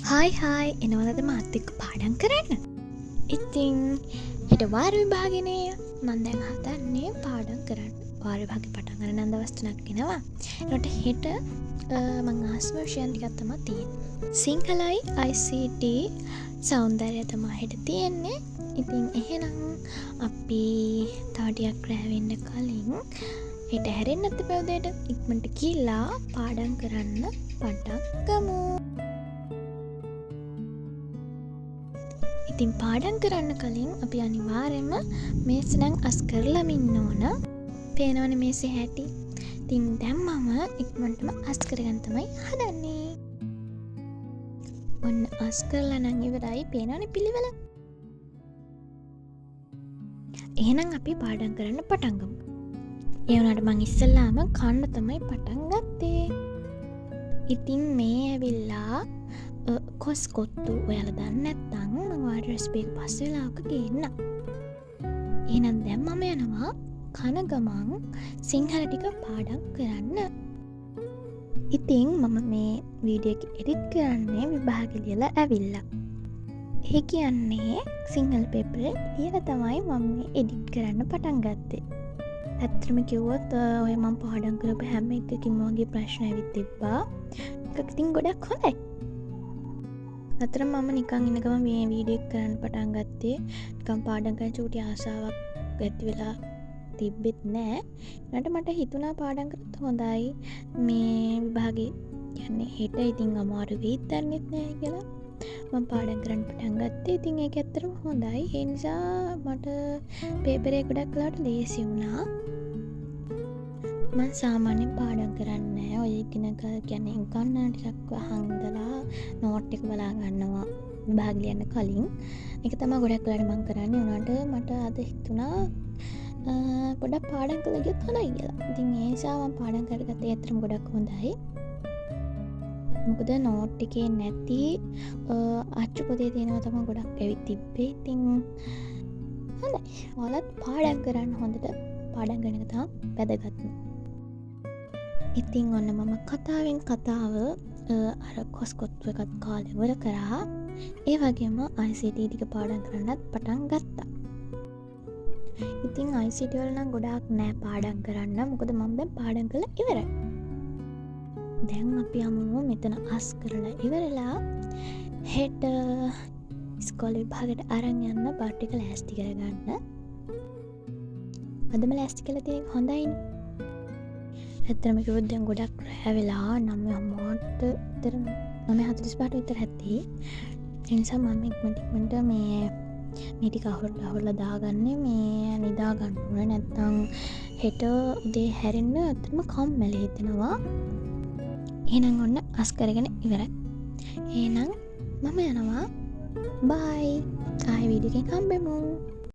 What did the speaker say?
Hi එනවලද මාත් එක්ක පාඩම් කරන්න. ඉතින් හෙට වාර විභාගනය මන් දැන් හදන්නේ පාඩම් කරන්න. වාර විභාගෙ පටන් ගන්න දවස් 3ක් එනවා. ඒකට හෙට මං ආසම විෂයන් ටිකක් තමයි තියෙන්නේ. සිංහලයි ICT සෞන්දර්යය තමයි හෙට තියෙන්නේ. ඉතින් එහෙනම් අපි තව ටිකක් රැ වෙන්න කලින් හෙට හැරෙන්න නැති බවදේට ඉක්මනට ගිහලා පාඩම් කරන්න පටන් ගමු. ඉතින් පාඩම් කරන්න කලින් අපි අනිවාර්යයෙන්ම මේස නම් අස් කරලම ඉන්න ඕන. පේනවනේ මේසේ හැටි. ඉතින් දැන් මම ඉක්මනටම අස් කරගන්න තමයි හදන්නේ. ඔන්න අස් කරලා නම් ඉවරයි. පේනවනේ පිළිවෙල. එහෙනම් අපි පාඩම් කරන්න පටන් ගමු. ඒ වුණාට මං ඉස්සෙල්ලාම කන්න තමයි පටන් ගත්තේ. ඉතින් මේ ඇවිල්ලා කොස් කොත්තු ඔයාලා දන්නේ නැත්නම් මම ඔයාලට රෙසිපි එක පස්සේ වෙලාවක ගේන්න. එහෙනම් දැන් මම යනවා කන ගමන් සිංහල ටික පාඩම් කරන්න. ඉතින් මම මේ වීඩියෝ එක එඩිට් කරන්නේ විභාගෙ ලියලා ඇවිල්ලා. ඒ කියන්නේ සිංහල පේපර් ලියලා තමයි මම මේ එඩිට් කරන්න පටන් ගත්තේ. ඇත්තටම කිව්වොත් ඔය මම පාඩම් කරපු හැම එකකින්ම වගේ ප්‍රශ්න ඇවිත් තිබ්බා. ඒක ඉතින් ගොඩක් හොඳයි. අතර මම නිකන් ඉන්න ගමන් මේ වීඩියෝ එක කරන්න පටන් ගත්තේ නිකන් පාඩම් කරන චූටි ආසාවක් ඇති වෙලා තිබ්බෙත් නෑ. ඊට මට හිතුණා පාඩම් කරත් හොඳයි. මේ විභාගේ කියන්නේ හෙට ඉතින් අමාරු වෙයිද දන්නෙත් නෑ කියලා මම පාඩම් කරන්න පටන් ගත්තේ. ඉතින් ඒක ඇත්තටම හොඳයි. ඒ නිසා මට පේපර් එක ගොඩක් වෙලාවට ලේසි වුණා. මම සාමාන්‍යයෙන් පාඩම් කරන්නේ ඔය ඉගෙනක කියන්නේ ගන්න ටිකක් අහංදලා නෝට් එක බලා ගන්නවා විභාග ලියන්න කලින්. ඒක තමයි ගොඩක් වෙලාවට මම කරන්නේ. උනාට මට අද හිතුණා පොඩක් පාඩම් කළා ගියොත් හොඳයි කියලා. ඉතින් ඒ නිසා මම පාඩම් කරගත්තේ ඇත්තටම ගොඩක් හොඳයි. මොකද නෝට් එකේ නැති අච්චු පොතේ තියෙනවා තමයි ගොඩක් ඇවිත් තිබ්බේ. ඉතින් හොඳයි. ඔයාලත් පාඩම් කරන්න හොඳට පාඩම් කරන එක තමයි වැදගත්ම. ඉතින් ඔන්න මම කතාවෙන් කතාව අර කොස්කොත්තු එකත් කාලේ ඉවර කරා. ඒ වගේම ICT ටික පාඩම් කරන්නත් පටන් ගත්තා. ඉතින් ICT වල නම් ගොඩාක් නෑ පාඩම් කරන්න. මොකද මම දැන් පාඩම් කරලා ඉවරයි. දැන් අපි යමු මෙතන අස් කරලා ඉවරලා හෙට ඉස්කෝලේ විභාගයට අරන් යන්න බාට් ටික ලෑස්ති කරගන්න. අදම ලෑස්ති කරලා තියෙන හොඳයිනේ. ඇත්තටම කිව්වොත් දැන් ගොඩක් රැ වෙලා 9:00ට විතර 9:45ට විතර ඇති. ඒ නිසා මම ඉක්මනට මේ ටික අහුරලා දාගන්නේ මේ නිදා ගන්න ඕන. නැත්තම් හෙට උදේ හැරෙන්න ඇත්තටම කම්මැලි හිතෙනවා. එහෙනම් ඔන්න අස් කරගෙන ඉවරයි. එහෙනම් මම යනවා. බයි. ආයෙ වීඩියෝ එකෙන් හම්බෙමු.